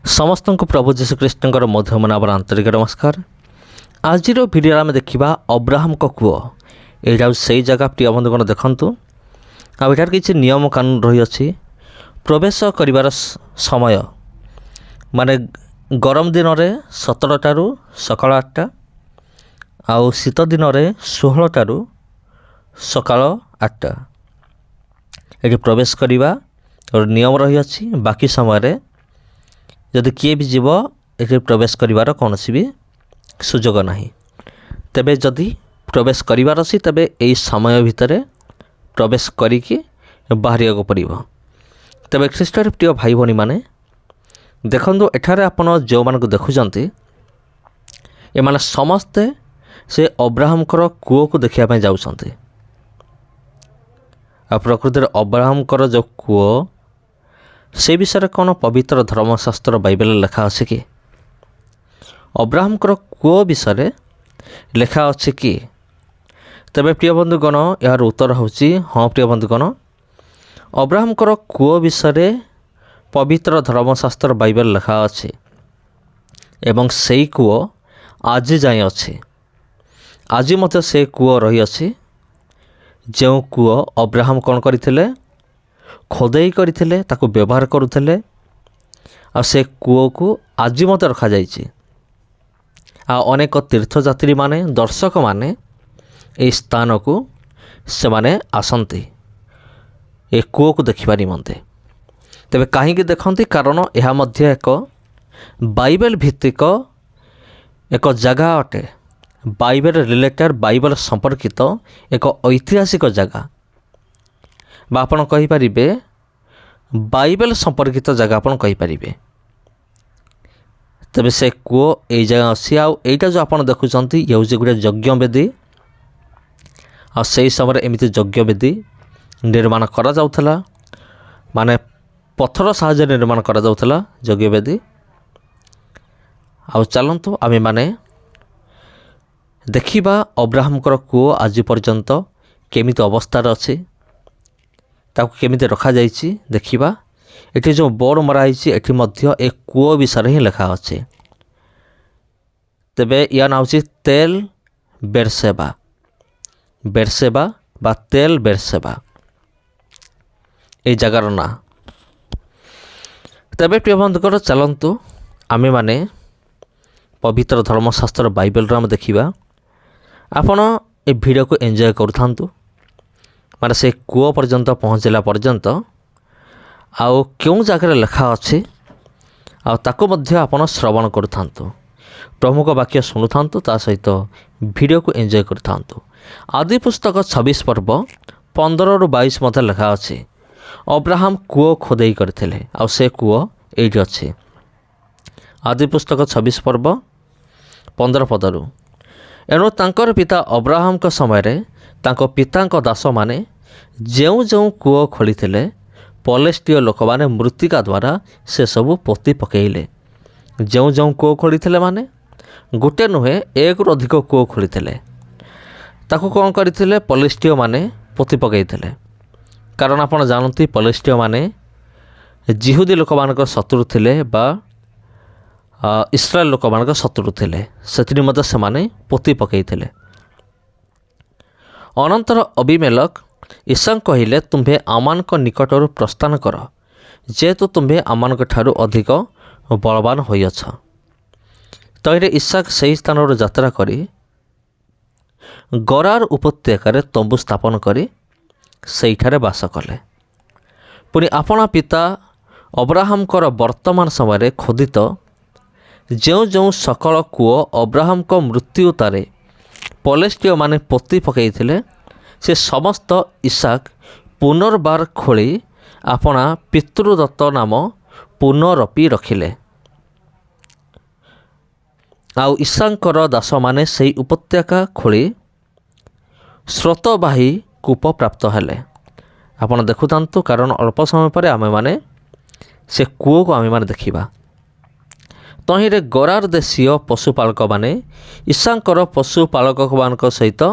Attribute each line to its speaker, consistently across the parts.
Speaker 1: समस्त को प्रभु जीशु कृष्ण मध्यम नाम आंतरिक नमस्कार। आज भिडियो आम देखा अब्राहम को कूओ यहाँ से जगह प्रिय बंधुगण देखूँ आठ किसी नियम कानून रही प्रवेश कर समय माने गरम दिन में 17टारू सकाल 8टा आउ शीत दिन में 16टारू सकाल 8टा ये प्रवेश करवा और नियम रही। बाकी समय जदि किए भी जीव ये प्रवेश करिवार कौन भी सुजोग नहीं। तेबे जदि प्रवेश करिवार अछि तेबे एई समय भितर प्रवेश करिकी बाहरिया पड़िबो। तेबे ख्रीष्टर प्रिय भाई भनी माने देखंदो एठारे आपण जो मान को देखुचंती ए माने समस्ते से अब्राहम कर कूओ को देखिया पय जाउछंती। आ प्रकृतिर अब्राहम कर जो कूओ से विषय कौन पवित्र धर्मशास्त्र बाइबल लेखा अच्छे कि अब्राहम कूओ विषय लेखा अच्छे कि तेरे प्रिय बंधुगण यार उत्तर हूँ हाँ प्रिय बंधुगण अब्राहम कूओ विषय पवित्र धर्मशास्त्र बाइबल लेखा अच्छे एवं से कूओ आज जाए अच्छे। आज मत से कूओ रही अच्छी जो कूओ अब्राहम कौन करथिले खोदेई करथिले ताको व्यवहार करुथिले आ से कूओ को आज मत रखा जाइछि। आ अनेक तीर्थयात्री माने दर्शक माने ए स्थान को से माने आसंती ए कूओ को देखिबा निमंते। तेबे काहींकि देखंती कारण यह मध्य एक बाइबल भित्तिक एक जगह अटे। बाइबल रिलेटेड बाइबल संपर्कित एक ऐतिहासिक जगह बा आपन कहि परिबे बाइबल संपर्कित जगह आपन कहि परिबे। तबे से कूओ ए जगह अछि आ एटा जो आपन देखुचंती ये होजे गुटे यज्ञ वेदी आ सेही समय एमिति यज्ञ वेदी निर्माण करा जाउथला माने पत्थर साहाय्य निर्माण करा जाउथला यज्ञ वेदी। आ चलंतु आमे माने देखिबा अब्राहम कर कूओ आज पर्यंत केमिति अवस्था अछि ताकू केमिति रखा जाइछि देखिबा। एठी जो बोर्ड मरा हिछि एठी मध्य एक कूओ विषय ही लिखा अछि। तेबे या नाम अछि तेल बेरसेबा बेरसेबा बा तेल बेरसेबा ए जगार ना। तेबे प्रिय बंधुगण चलंतु आमे माने पवित्र धर्मशास्त्र बाइबल राम देखिबा। आपण ए वीडियो को एंजॉय करथांतु माने से कूओ पर्यंत पहुँचला पर्यंत आउ क्यों जगह लिखा अच्छे आ ताको मध्य आपण श्रवण करुथांतु प्रमुख वाक्य शुणुथांतु ता सहित वीडियो को एंजॉय करुथांतु। आदि पुस्तक 26 पर्व 15 ରୁ 22 मध्य लिखा अच्छे अब्राहम कूओ खोदेई करथिले आ से कूओ एठी अच्छे। आदि पुस्तक 26 पर्व 15 पदरू एणु तांकर पिता अब्राहम का समय रे तांको पितांको दास माने जेउ जेउ कूओ खोलिथिले पलेस्टीय लोक माने मृत्तिका द्वारा से सबू पोती पकेइले। जेउ जेउ कूओ खोलिथिले माने गोटे नुहे एक रु अधिक कूओ खोलिथिले ताकू कौन करथिले पलेस्टीय माने पोती पकेइथिले। कारण आपण जानती पलेस्टीय माने जिहुदी लोक मानक शत्रु थिले बा इस्राएल लोक मानक शत्रु थिले सेथिनि मते से माने पोती पकेइथिले। अनंतर अबिमेलक ईसा कहिले तुम्भे आमानक निकटरू प्रस्थान कर जेहेतु तुम्भे आमानक ठारू अधिक बलवान होइअछ। तैरे ईसा सही स्थान यात्रा करी गरार उपत्यकार तंबू स्थापन करी सेठारे बास कले। पुणी आपणा पिता अब्राहम कर वर्तमान समय खोदित जो जो सकल कूओ अब्राहम को मृत्यु तारे पलेस्टीय माने पोती पकईथिले से समस्त इसाक पुनर्बार खोली आपणा पितृदत्त नाम पुनरपी रखिले। आउ ईसांकर दास माने सेही उपत्यका खोली स्रोतबाही कूप प्राप्त हेले। आपण देखुतांतु कारण अल्प समय पर आमे माने से कूओ को आमे माने देखिबा। तहिरे गरार देशीय पशुपालक माने ईसांकर पशुपालक मान सहित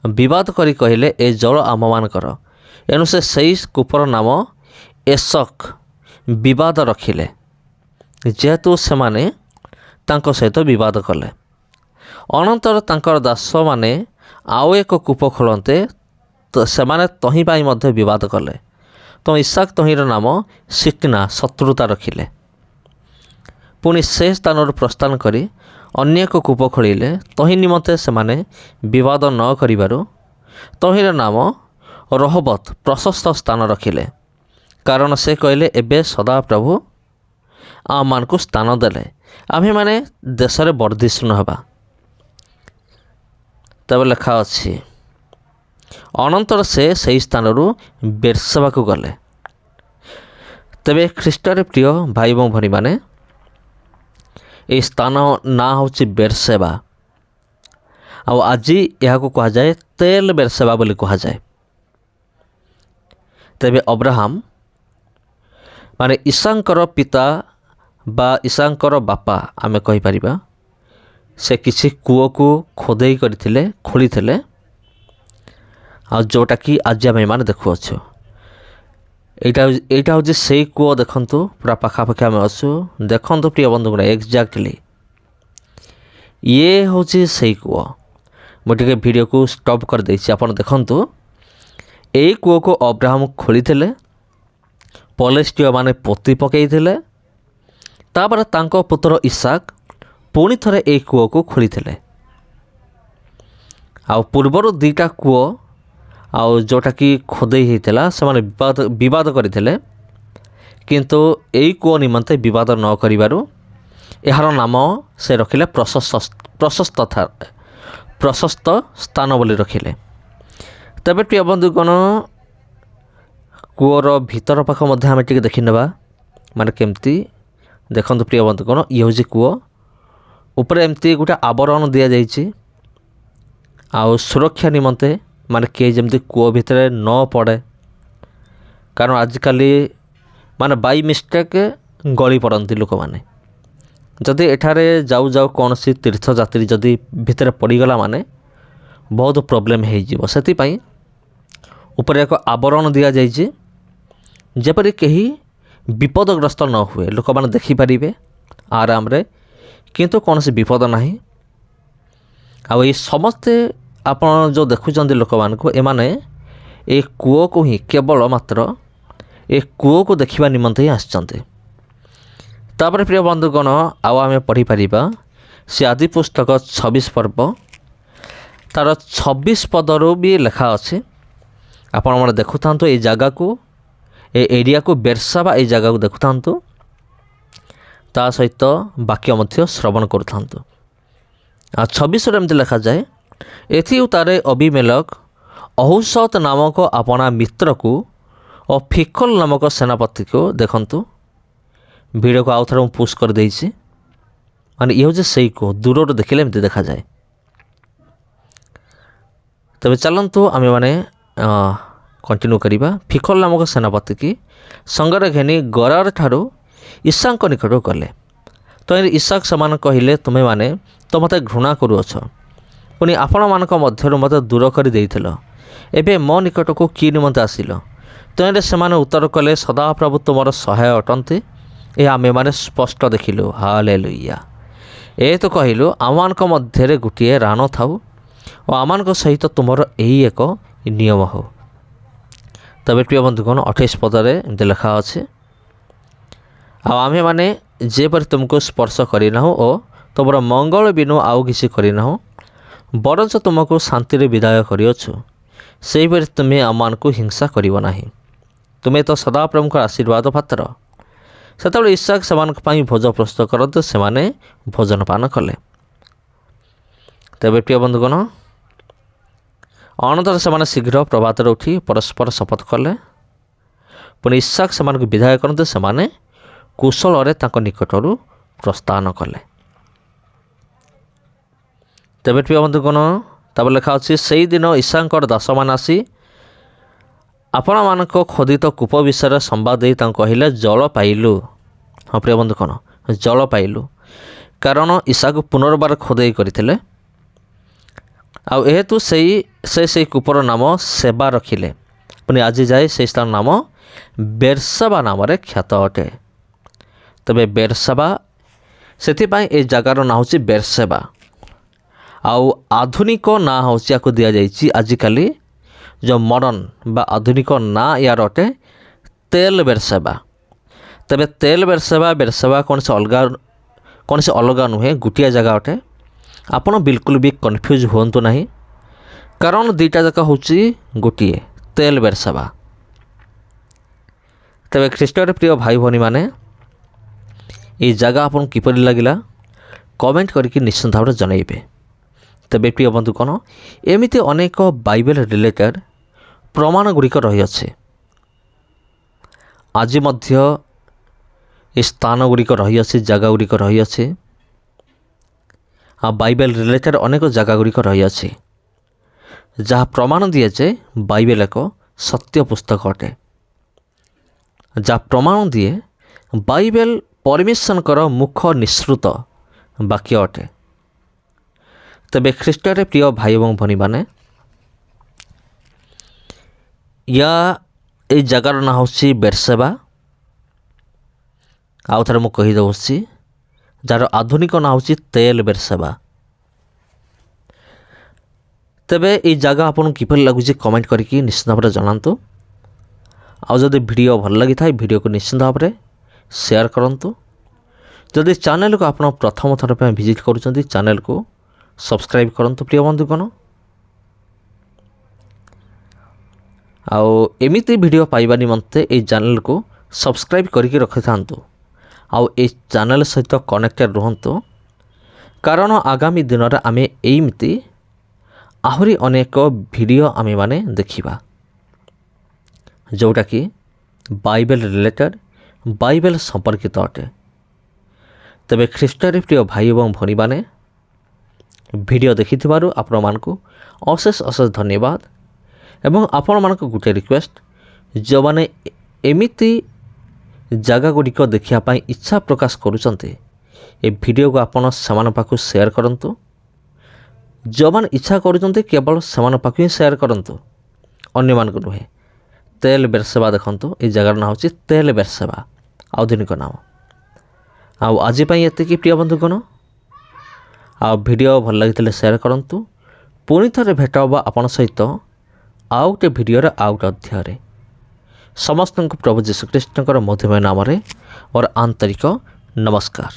Speaker 1: विवाद करी कहले ए जल आम मानकर एणु से कूपर नाम एसक विवाद रखिले ଯେହେତୁ ସେମାନେ ତାଙ୍କ ସହିତ ବିବାଦ କଲେ। ଅନନ୍ତର ତାଙ୍କର ଦାସମାନେ ଆଉ ଏକ କୂପ ଖୋଳନ୍ତେ ସେମାନେ ତହିଁ ପାଇଁ ମଧ୍ୟ ବିବାଦ କଲେ। ତ ଇସାକ ତହିଁର ନାମ ସିକ୍ନା ଶତ୍ରୁତା ରଖିଲେ। ପୁଣି ସେ ସ୍ଥାନରୁ ପ୍ରସ୍ଥାନ କରି ଅନ୍ୟ ଏକ କୂପ ଖୋଳିଲେ। ତହିଁ ନିମନ୍ତେ ସେମାନେ ବିବାଦ ନ କରିବାରୁ ତହିଁର ନାମ ରହୋବତ ପ୍ରଶସ୍ତ ସ୍ଥାନ ରଖିଲେ। କାରଣ ସେ କହିଲେ, ଏବେ ସଦାପ୍ରଭୁ ଆମମାନଙ୍କୁ ସ୍ଥାନ ଦେଲେ, ଆମ୍ଭେମାନେ ଦେଶରେ ବର୍ଦ୍ଧିଷ୍ଣୁ ହେବା। ତେବେ ଲେଖା ଅଛି, ଅନନ୍ତର ସେ ସେହି ସ୍ଥାନରୁ ବେର୍ସେବାକୁ ଗଲେ। ତେବେ ଖ୍ରୀଷ୍ଟରେ ପ୍ରିୟ ଭାଇ ଏବଂ ଭଉଣୀମାନେ, ଏହି ସ୍ଥାନ ନାଁ ହେଉଛି ବେର୍ସେବା। ଆଉ ଆଜି ଏହାକୁ କୁହାଯାଏ ତେଲ ବେର୍ସେବା ବୋଲି କୁହାଯାଏ। ତେବେ ଅବ୍ରାହମ ମାନେ ଇସାଙ୍କର ପିତା ବା ଇସାଙ୍କର ବାପା ଆମେ କହିପାରିବା, ସେ କିଛି କୂଅକୁ ଖୋଦେଇ କରିଥିଲେ, ଖୋଳିଥିଲେ, ଆଉ ଯେଉଁଟାକି ଆଜି ଆମେମାନେ ଦେଖୁଅଛୁ। ଏଇଟା ହେଉଛି ସେଇ କୂଅ। ଦେଖନ୍ତୁ ପୁରା ପାଖାପାଖି ଆମେ ଅଛୁ। ଦେଖନ୍ତୁ ପ୍ରିୟ ବନ୍ଧୁଗଣ, ଏକ୍ଜାକ୍ଟଲି ଇଏ ହେଉଛି ସେଇ କୂଅ। ମୁଁ ଟିକେ ଭିଡ଼ିଓକୁ ଷ୍ଟପ୍ କରିଦେଇଛି, ଆପଣ ଦେଖନ୍ତୁ। ଏଇ କୂଅକୁ ଅବ୍ରାହମ ଖୋଳିଥିଲେ, ପଲେଷ୍ଟିୟମାନେ ପୋତି ପକାଇଥିଲେ। ତାପରେ ତାଙ୍କ ପୁତ୍ର ଇସାକ ପୁଣି ଥରେ ଏଇ କୂଅକୁ ଖୋଳିଥିଲେ। ଆଉ ପୂର୍ବରୁ ଦୁଇଟା କୂଅ ଆଉ ଯେଉଁଟାକି ଖୋଦେଇ ହୋଇଥିଲା, ସେମାନେ ବିବାଦ କରିଥିଲେ। କିନ୍ତୁ ଏଇ କୂଅ ନିମନ୍ତେ ବିବାଦ ନ କରିବାରୁ ଏହାର ନାମ ସେ ରଖିଲେ ପ୍ରଶସ୍ତ ସ୍ଥାନ ବୋଲି ରଖିଲେ। ତେବେ ପ୍ରିୟ ବନ୍ଧୁଗଣ, କୂଅର ଭିତର ପାଖ ମଧ୍ୟ ଆମେ ଟିକେ ଦେଖିନେବା, ମାନେ କେମିତି। ଦେଖନ୍ତୁ ପ୍ରିୟ ବନ୍ଧୁଗଣ, ଇଏ ହେଉଛି କୂଅ। ଉପରେ ଏମିତି ଗୋଟେ ଆବରଣ ଦିଆଯାଇଛି, ଆଉ ସୁରକ୍ଷା ନିମନ୍ତେ, ମାନେ କିଏ ଯେମିତି କୂଅ ଭିତରେ ନ ପଡ଼େ। କାରଣ ଆଜିକାଲି ମାନେ ବାଇ ମିଷ୍ଟେକ୍ ଗଳି ପଡ଼ନ୍ତି ଲୋକମାନେ। ଯଦି ଏଠାରେ ଯାଉ ଯାଉ କୌଣସି ତୀର୍ଥଯାତ୍ରୀ ଯଦି ଭିତରେ ପଡ଼ିଗଲା ମାନେ ବହୁତ ପ୍ରୋବ୍ଲେମ୍ ହେଇଯିବ। ସେଥିପାଇଁ ଉପରେ ଏକ ଆବରଣ ଦିଆଯାଇଛି, ଯେପରି କେହି ବିପଦଗ୍ରସ୍ତ ନ ହୁଏ। ଲୋକମାନେ ଦେଖିପାରିବେ ଆରାମରେ, କିନ୍ତୁ କୌଣସି ବିପଦ ନାହିଁ। ଆଉ ଏଇ ସମସ୍ତେ ଆପଣ ଯେଉଁ ଦେଖୁଛନ୍ତି ଲୋକମାନଙ୍କୁ, ଏମାନେ ଏ କୂଅକୁ ହିଁ କେବଳ ମାତ୍ର ଏ କୂଅକୁ ଦେଖିବା ନିମନ୍ତେ ହିଁ ଆସିଛନ୍ତି। ତାପରେ ପ୍ରିୟ ବନ୍ଧୁଗଣ, ଆଉ ଆମେ ପଢ଼ିପାରିବା ସେ ଆଦି ପୁସ୍ତକ 26 ପର୍ବ ତା'ର 26 ପଦରୁ ବି ଲେଖା ଅଛି। ଆପଣମାନେ ଦେଖୁଥାନ୍ତୁ ଏଇ ଜାଗାକୁ, ଏ ଏରିଆକୁ, ବେର୍ସାବା ଏଇ ଜାଗାକୁ ଦେଖୁଥାନ୍ତୁ, ତା ସହିତ ବାକ୍ୟ ମଧ୍ୟ ଶ୍ରବଣ କରୁଥାନ୍ତୁ। ଆଉ 26ରେ ଏମିତି ଲେଖାଯାଏ, ଏଥି ଉତ୍ତାରେ ଅବିମେଲେକ ଅହୁସତ ନାମକ ଆପଣା ମିତ୍ରକୁ ଓ ଫିକଲ ନାମକ ସେନାପତିକୁ, ଦେଖନ୍ତୁ ଭିଡ଼ିଓକୁ ଆଉ ଥରେ ମୁଁ ପୁସ୍ କରିଦେଇଛି। ମାନେ ଇଏ ହେଉଛି ସେଇ କୂଅ, ଦୂରରୁ ଦେଖିଲେ ଏମିତି ଦେଖାଯାଏ। ତେବେ ଚାଲନ୍ତୁ ଆମେମାନେ କଣ୍ଟିନ୍ୟୁ କରିବା। ଫିକଲ ନାମକ ସେନାପତିକି ସଙ୍ଗରେ ଘେନି ଗରାର ଠାରୁ ଇସାଙ୍କ ନିକଟକୁ ଗଲେ। ତ ଇସାକ ସେମାନଙ୍କୁ କହିଲେ, ତୁମେମାନେ ତ ମୋତେ ଘୃଣା କରୁଅଛ, ପୁଣି ଆପଣମାନଙ୍କ ମଧ୍ୟରୁ ମୋତେ ଦୂର କରି ଦେଇଥିଲ। ଏବେ ମୋ ନିକଟକୁ କି ନିମନ୍ତେ ଆସିଲ? ତେଣୁ ସେମାନେ ଉତ୍ତର କଲେ, ସଦାପ୍ରଭୁ ତୁମର ସହାୟ ଅଟନ୍ତି, ଏହା ଆମେମାନେ ସ୍ପଷ୍ଟ ଦେଖିଲୁ। ହାଲେଲୁୟା। ଏ ତ କହିଲୁ, ଆମମାନଙ୍କ ମଧ୍ୟରେ ଗୋଟିଏ ରାଣ ଥାଉ ଓ ଆମମାନଙ୍କ ସହିତ ତୁମର ଏହି ଏକ ନିୟମ ହେଉ। ତେବେ ପ୍ରିୟ ବନ୍ଧୁଗଣ, 28 ପଦରେ ଏମିତି ଲେଖା ଅଛି, ଆଉ ଆମେମାନେ ଯେପରି ତୁମକୁ ସ୍ପର୍ଶ କରିନାହୁଁ ଓ ତୁମର ମଙ୍ଗଳ ବିନୁ ଆଉ କିଛି କରିନାହୁଁ, ବରଞ୍ଚ ତୁମକୁ ଶାନ୍ତିରେ ବିଦାୟ କରିଅଛୁ, ସେହିପରି ତୁମେ ଆମମାନଙ୍କୁ ହିଂସା କରିବ ନାହିଁ। ତୁମେ ତ ସଦାପ୍ରଭୁଙ୍କର ଆଶୀର୍ବାଦ ପାତ୍ର। ସେତେବେଳେ ଇସାକ ସେମାନଙ୍କ ପାଇଁ ଭୋଜ ପ୍ରସ୍ତୁତ କରନ୍ତୁ, ସେମାନେ ଭୋଜନ ପାନ କଲେ। ତେବେ ପ୍ରିୟ ବନ୍ଧୁଗଣ, ଅନନ୍ତର ସେମାନେ ଶୀଘ୍ର ପ୍ରଭାତରେ ଉଠି ପରସ୍ପର ଶପଥ କଲେ। ପୁଣି ଇସାକ ସେମାନଙ୍କୁ ବିଦାୟ କରନ୍ତୁ, ସେମାନେ କୁଶଳରେ ତାଙ୍କ ନିକଟରୁ ପ୍ରସ୍ଥାନ କଲେ। ତେବେ ପ୍ରିୟ ବନ୍ଧୁଗଣ, ତାପରେ ଲେଖା ଅଛି, ସେହିଦିନ ଇସାଙ୍କର ଦାସମାନେ ଆସି ଆପଣମାନଙ୍କ ଖୋଦିତ କୂପ ବିଷୟରେ ସମ୍ବାଦ ଦେଇ ତାଙ୍କୁ କହିଲେ, ଜଳ ପାଇଲୁ। ହଁ ପ୍ରିୟ ବନ୍ଧୁଗଣ, ଜଳ ପାଇଲୁ। କାରଣ ଇସାକୁ ପୁନର୍ବାର ଖୋଦେଇ କରିଥିଲେ। ଆଉ ଏହେତୁ ସେଇ କୂପର ନାମ ସେବା ରଖିଲେ। ପୁଣି ଆଜି ଯାଏ ସେହି ସ୍ଥାନ ନାମ ବେର୍ସାବା ନାମରେ ଖ୍ୟାତ ଅଟେ। ତେବେ ବେରସାବା ସେଥିପାଇଁ ଏ ଜାଗାର ନାଁ ହେଉଛି ବେରସେବା। ଆଉ ଆଧୁନିକ ନାଁ ହେଉଛି ୟାକୁ ଦିଆଯାଇଛି ଆଜିକାଲି ଯେଉଁ ମଡ଼ର୍ଣ୍ଣ ବା ଆଧୁନିକ ନାଁ ୟାର ଅଟେ ତେଲ ବେରସେବା। ତେବେ ତେଲ ବେରସେବା ବେରସେବା କୌଣସି ଅଲଗା ନୁହେଁ, ଗୋଟିଏ ଜାଗା ଅଟେ। ଆପଣ ବିଲକୁଲ ବି କନଫ୍ୟୁଜ୍ ହୁଅନ୍ତୁ ନାହିଁ, କାରଣ ଦୁଇଟା ଯାକ ହେଉଛି ଗୋଟିଏ ତେଲ ବେରସେବା। ତେବେ ଖ୍ରୀଷ୍ଟରେ ପ୍ରିୟ ଭାଇ ଭଉଣୀମାନେ, এই ଜାଗା ଆପଣଙ୍କୁ କିପରି ଲାଗିଲା କମେଣ୍ଟ କରିକି ନିଶ୍ଚିନ୍ତ ଭାବରେ ଜଣାଇବେ। ତେବେ ପ୍ରିୟ ବନ୍ଧୁଗଣ, ଏମିତି ଅନେକ ବାଇବେଲ ରିଲେଟେଡ଼ ପ୍ରମାଣ ଗୁଡ଼ିକ ରହିଅଛି। ଆଜି ମଧ୍ୟ ଏ ସ୍ଥାନ ଗୁଡ଼ିକ ରହିଅଛି, ଜାଗା ଗୁଡ଼ିକ ରହିଅଛି। ଆଉ ବାଇବେଲ ରିଲେଟେଡ଼ ଅନେକ ଜାଗା ଗୁଡ଼ିକ ରହିଅଛି, ଯାହା ପ୍ରମାଣ ଦିଏ ଯେ ବାଇବେଲ ଏକ ସତ୍ୟ ପୁସ୍ତକ ଅଟେ, ଯାହା ପ୍ରମାଣ ଦିଏ ବାଇବେଲ ପରମେଶ୍ୱରଙ୍କର ମୁଖ ନିଃସୃତ ବାକ୍ୟ ଅଟେ। ତେବେ ଖ୍ରୀଷ୍ଟରେ ପ୍ରିୟ ଭାଇ ଏବଂ ଭଉଣୀମାନେ, এই ଜାଗାର ନାଁ ହେଉଛି ବେରସେବା। ଆଉ ଥରେ ମୁଁ କହିଦେଉଛି, ଯାହାର ଆଧୁନିକ ନାଁ ହେଉଛି ତେଲ ବେରସେବା। ତେବେ এই ଜାଗା ଆପଣଙ୍କୁ କିପରି ଲାଗୁଛି କମେଣ୍ଟ କରିକି ନିଶ୍ଚିତ ଭାବରେ ଜଣାନ୍ତୁ। ଆଉ ଯଦି ଭିଡ଼ିଓ ଭଲ ଲାଗିଥାଏ ଭିଡ଼ିଓକୁ ନିଶ୍ଚିତ ଭାବରେ ସେୟାର କରନ୍ତୁ। ଯଦି ଚ୍ୟାନେଲକୁ ଆପଣ ପ୍ରଥମ ଥର ପାଇଁ ଭିଜିଟ୍ କରୁଛନ୍ତି ଚ୍ୟାନେଲକୁ ସବସ୍କ୍ରାଇବ୍ କରନ୍ତୁ ପ୍ରିୟ ବନ୍ଧୁଗଣ। ଆଉ ଏମିତି ଭିଡ଼ିଓ ପାଇବା ନିମନ୍ତେ ଏହି ଚ୍ୟାନେଲକୁ ସବସ୍କ୍ରାଇବ୍ କରିକି ରଖିଥାନ୍ତୁ। ଆଉ এই ଚ୍ୟାନେଲ ସହିତ କନେକ୍ଟେଡ଼ ରୁହନ୍ତୁ, କାରଣ ଆଗାମୀ ଦିନରେ ଆମେ ଏମିତି ଆହୁରି ଅନେକ ଭିଡ଼ିଓ ଆମେମାନେ ଦେଖିବା, ଯେଉଁଟାକି ବାଇବେଲ ରିଲେଟେଡ଼ ବାଇବେଲ ସମ୍ପର୍କିତ ଅଟେ। ତେବେ ଖ୍ରୀଷ୍ଟରେ ପ୍ରିୟ ଭାଇ ଏବଂ ଭଉଣୀମାନେ, ଭିଡ଼ିଓ ଦେଖିଥିବାରୁ ଆପଣମାନଙ୍କୁ ଅଶେଷ ଅଶେଷ ଧନ୍ୟବାଦ। ଏବଂ ଆପଣମାନଙ୍କୁ ଗୋଟିଏ ରିକ୍ୱେଷ୍ଟ, ଯେଉଁମାନେ ଏମିତି ଜାଗା ଗୁଡ଼ିକ ଦେଖିବା ପାଇଁ ଇଚ୍ଛା ପ୍ରକାଶ କରୁଛନ୍ତି, ଏ ଭିଡ଼ିଓକୁ ଆପଣ ସେମାନଙ୍କ ପାଖକୁ ସେୟାର କରନ୍ତୁ। ଯେଉଁମାନେ ଇଚ୍ଛା କରୁଛନ୍ତି କେବଳ ସେମାନଙ୍କ ପାଖକୁ ହିଁ ସେୟାର କରନ୍ତୁ, ଅନ୍ୟମାନଙ୍କୁ ନୁହେଁ। ତେଲ ବେରସେବା ଦେଖନ୍ତୁ, এই ଜାଗାର ନାଁ ହେଉଛି ତେଲ ବେରସେବା, ଆଧୁନିକ ନାମ। ଆଉ ଆଜି ପାଇଁ ଏତିକି ପ୍ରିୟ ବନ୍ଧୁଗଣ। ଆଉ ଭିଡ଼ିଓ ଭଲ ଲାଗିଥିଲେ ସେୟାର କରନ୍ତୁ। ପୁଣି ଥରେ ଭେଟ ହେବ ଆପଣଙ୍କ ସହିତ ଆଉ ଗୋଟେ ଭିଡ଼ିଓର ଆଉ ଗୋଟେ ଅଧ୍ୟାୟରେ। ସମସ୍ତଙ୍କୁ ପ୍ରଭୁ ଯୀଶୁଖ୍ରୀଷ୍ଟଙ୍କର ମଧୁମୟ ନାମରେ ମୋର ଆନ୍ତରିକ ନମସ୍କାର।